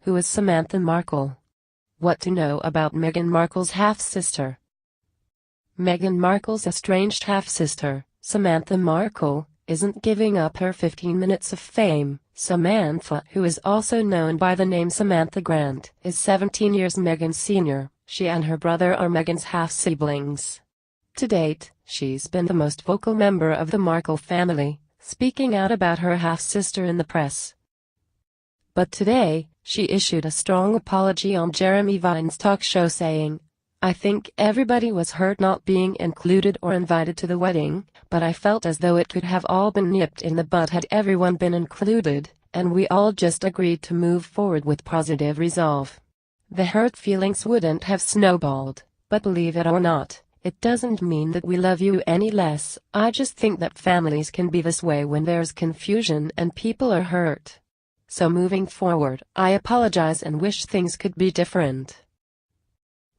who is Samantha Markle. What to know about Meghan Markle's half-sister? Meghan Markle's estranged half-sister, Samantha Markle, isn't giving up her 15 minutes of fame. Samantha, who is also known by the name Samantha Grant, is 17 years Meghan's senior. She and her brother are Meghan's half-siblings. To date, she's been the most vocal member of the Markle family, speaking out about her half-sister in the press. But today, she issued a strong apology on Jeremy Vine's talk show saying, "I think everybody was hurt not being included or invited to the wedding, but I felt as though it could have all been nipped in the bud had everyone been included, and we all just agreed to move forward with positive resolve. The hurt feelings wouldn't have snowballed, but believe it or not, it doesn't mean that we love you any less. I just think that families can be this way when there's confusion and people are hurt. So moving forward, I apologize and wish things could be different."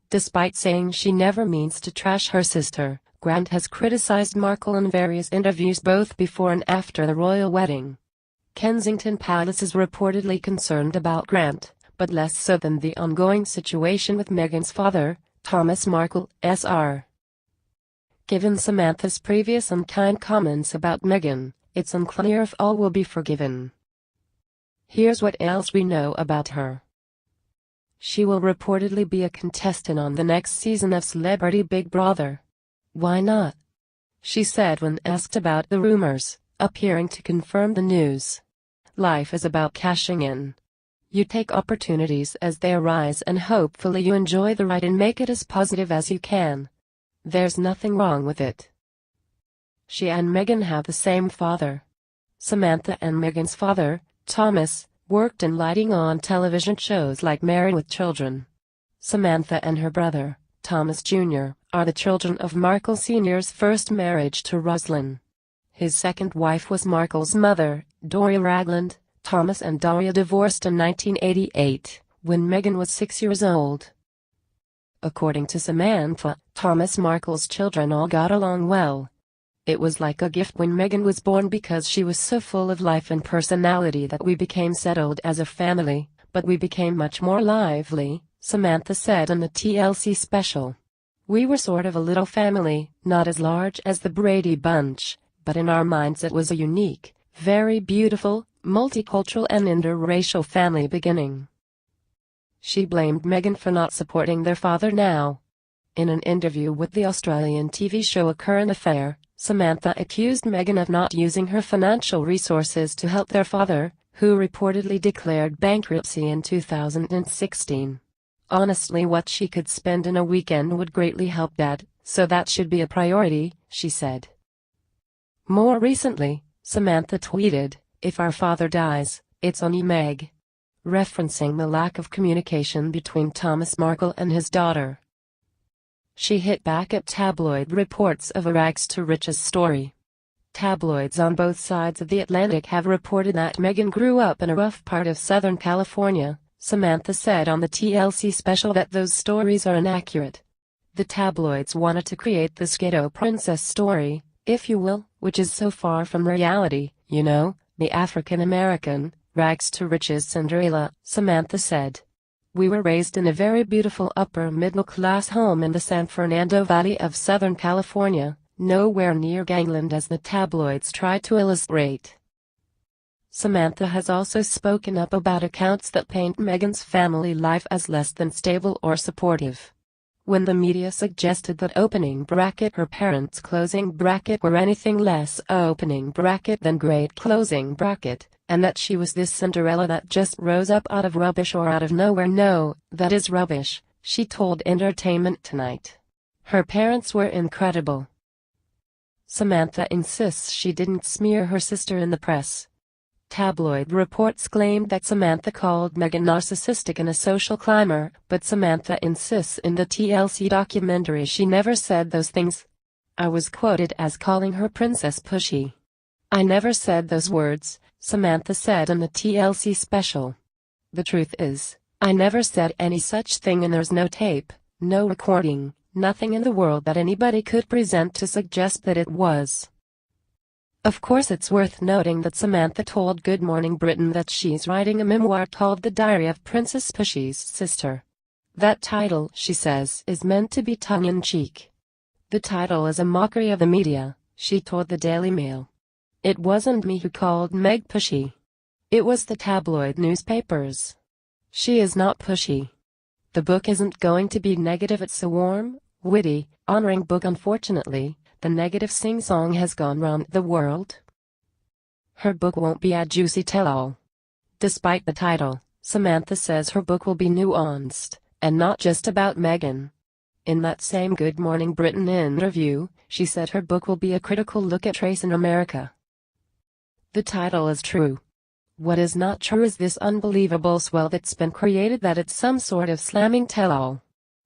Despite saying she never means to trash her sister, Grant has criticized Markle in various interviews both before and after the royal wedding. Kensington Palace is reportedly concerned about Grant, but less so than the ongoing situation with Meghan's father, Thomas Markle, Sr. Given Samantha's previous unkind comments about Meghan, it's unclear if all will be forgiven. Here's what else we know about her. She will reportedly be a contestant on the next season of Celebrity Big Brother. Why not? She said when asked about the rumors, appearing to confirm the news. Life is about cashing in. You take opportunities as they arise and hopefully you enjoy the ride and make it as positive as you can. There's nothing wrong with it. She and Meghan have the same father. Samantha and Meghan's father, Thomas, worked in lighting on television shows like Married with Children. Samantha and her brother, Thomas Jr., are the children of Markle Sr.'s first marriage to Roslyn. His second wife was Markle's mother, Doria Ragland. Thomas and Doria divorced in 1988, when Meghan was 6 years old. According to Samantha, Thomas Markle's children all got along well. "It was like a gift when Meghan was born because she was so full of life and personality that we became settled as a family, but we became much more lively," Samantha said in the TLC special. "We were sort of a little family, not as large as the Brady Bunch, but in our minds it was a unique, very beautiful, multicultural and interracial family beginning." She blamed Meghan for not supporting their father now. In an interview with the Australian TV show A Current Affair, Samantha accused Meghan of not using her financial resources to help their father, who reportedly declared bankruptcy in 2016. "Honestly, what she could spend in a weekend would greatly help Dad, so that should be a priority," she said. More recently, Samantha tweeted, "If our father dies, it's on you, Meg," referencing the lack of communication between Thomas Markle and his daughter. She hit back at tabloid reports of a rags-to-riches story. Tabloids on both sides of the Atlantic have reported that Meghan grew up in a rough part of Southern California. Samantha said on the TLC special that those stories are inaccurate. The tabloids wanted to create this ghetto princess story, if you will, which is so far from reality, you know, the African-American, rags-to-riches Cinderella, Samantha said. "We were raised in a very beautiful upper-middle-class home in the San Fernando Valley of Southern California, nowhere near gangland as the tabloids try to illustrate." Samantha has also spoken up about accounts that paint Meghan's family life as less than stable or supportive. When the media suggested that her parents' were anything less than great, and that she was this Cinderella that just rose up out of rubbish or out of nowhere. "No, that is rubbish," she told Entertainment Tonight. "Her parents were incredible." Samantha insists she didn't smear her sister in the press. Tabloid reports claimed that Samantha called Meghan narcissistic and a social climber, but Samantha insists in the TLC documentary she never said those things. "I was quoted as calling her princess pushy. I never said those words," Samantha said in the TLC special. "The truth is, I never said any such thing and there's no tape, no recording, nothing in the world that anybody could present to suggest that it was." Of course, it's worth noting that Samantha told Good Morning Britain that she's writing a memoir called The Diary of Princess Pushy's Sister. That title, she says, is meant to be tongue-in-cheek. The title is a mockery of the media, she told the Daily Mail. It wasn't me who called Meg pushy. It was the tabloid newspapers. She is not pushy. The book isn't going to be negative. It's a warm, witty, honoring book. Unfortunately, the negative sing-song has gone round the world. Her book won't be a juicy tell-all. Despite the title, Samantha says her book will be nuanced, and not just about Meghan. In that same Good Morning Britain interview, she said her book will be a critical look at race in America. The title is true. What is not true is this unbelievable swell that's been created that it's some sort of slamming tell-all.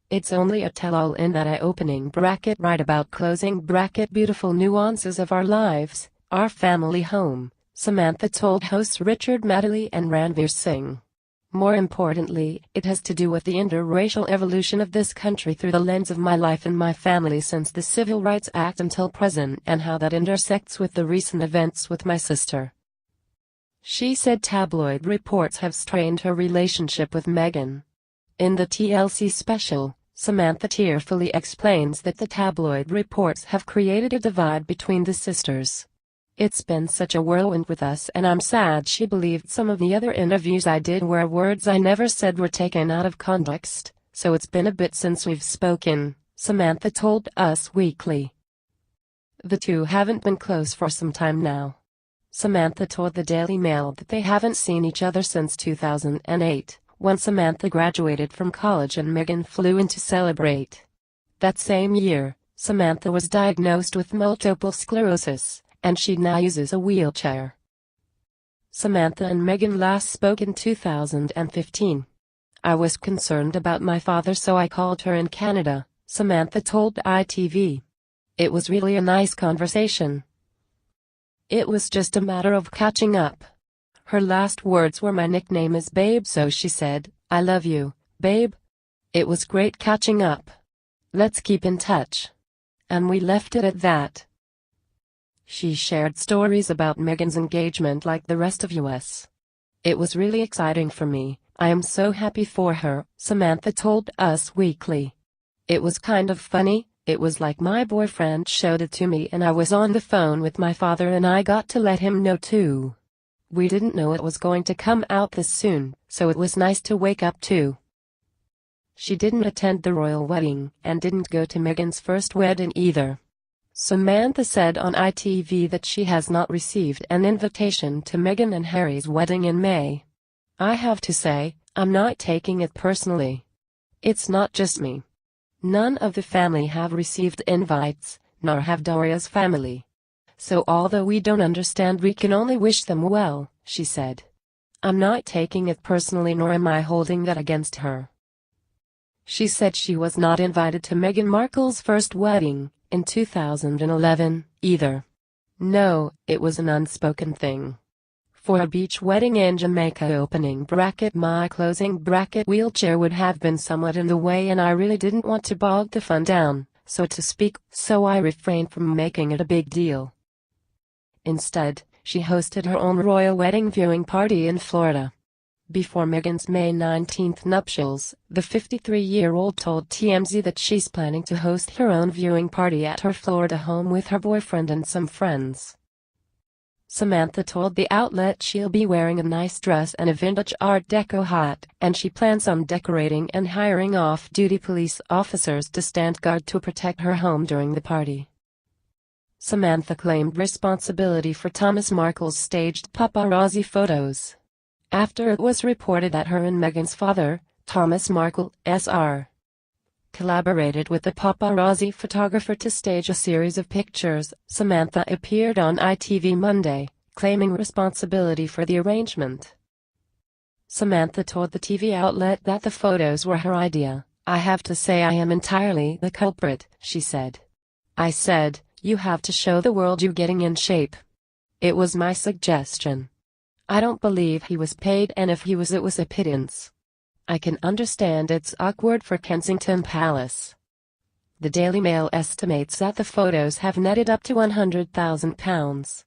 It's only a tell-all in that opening bracket right about closing bracket beautiful nuances of our lives, our family home, Samantha told hosts Richard Madeley and Ranveer Singh. More importantly, it has to do with the interracial evolution of this country through the lens of my life and my family since the Civil Rights Act until present, and how that intersects with the recent events with my sister. She said tabloid reports have strained her relationship with Meghan. In the TLC special, Samantha tearfully explains that the tabloid reports have created a divide between the sisters. It's been such a whirlwind with us, and I'm sad she believed some of the other interviews I did where words I never said were taken out of context, so it's been a bit since we've spoken, Samantha told Us Weekly. The two haven't been close for some time now. Samantha told the Daily Mail that they haven't seen each other since 2008. When Samantha graduated from college and Meghan flew in to celebrate. That same year, Samantha was diagnosed with multiple sclerosis, and she now uses a wheelchair. Samantha and Meghan last spoke in 2015. I was concerned about my father, so I called her in Canada, Samantha told ITV. It was really a nice conversation. It was just a matter of catching up. Her last words were, "My nickname is Babe," so she said, "I love you, babe. It was great catching up. Let's keep in touch." And we left it at that. She shared stories about Meghan's engagement like the rest of us. "It was really exciting for me. I am so happy for her," Samantha told Us Weekly. "It was kind of funny. It was like my boyfriend showed it to me and I was on the phone with my father and I got to let him know too. We didn't know it was going to come out this soon, so it was nice to wake up to." She didn't attend the royal wedding and didn't go to Meghan's first wedding either. Samantha said on ITV that she has not received an invitation to Meghan and Harry's wedding in May. "I have to say, I'm not taking it personally. It's not just me. None of the family have received invites, nor have Doria's family. So although we don't understand, we can only wish them well," she said. "I'm not taking it personally, nor am I holding that against her." She said she was not invited to Meghan Markle's first wedding, in 2011, either. No, it was an unspoken thing. For a beach wedding in Jamaica, opening bracket my closing bracket wheelchair would have been somewhat in the way and I really didn't want to bog the fun down, so to speak, so I refrained from making it a big deal. Instead, she hosted her own royal wedding viewing party in Florida. Before Meghan's May 19 nuptials, the 53-year-old told TMZ that she's planning to host her own viewing party at her Florida home with her boyfriend and some friends. Samantha told the outlet she'll be wearing a nice dress and a vintage Art Deco hat, and she plans on decorating and hiring off-duty police officers to stand guard to protect her home during the party. Samantha claimed responsibility for Thomas Markle's staged paparazzi photos. After it was reported that her and Meghan's father, Thomas Markle, Sr., collaborated with the paparazzi photographer to stage a series of pictures, Samantha appeared on ITV Monday, claiming responsibility for the arrangement. Samantha told the TV outlet that the photos were her idea. "I have to say I am entirely the culprit," she said. "I said, you have to show the world you're getting in shape. It was my suggestion. I don't believe he was paid, and if he was, it was a pittance. I can understand it's awkward for Kensington Palace." The Daily Mail estimates that the photos have netted up to £100,000.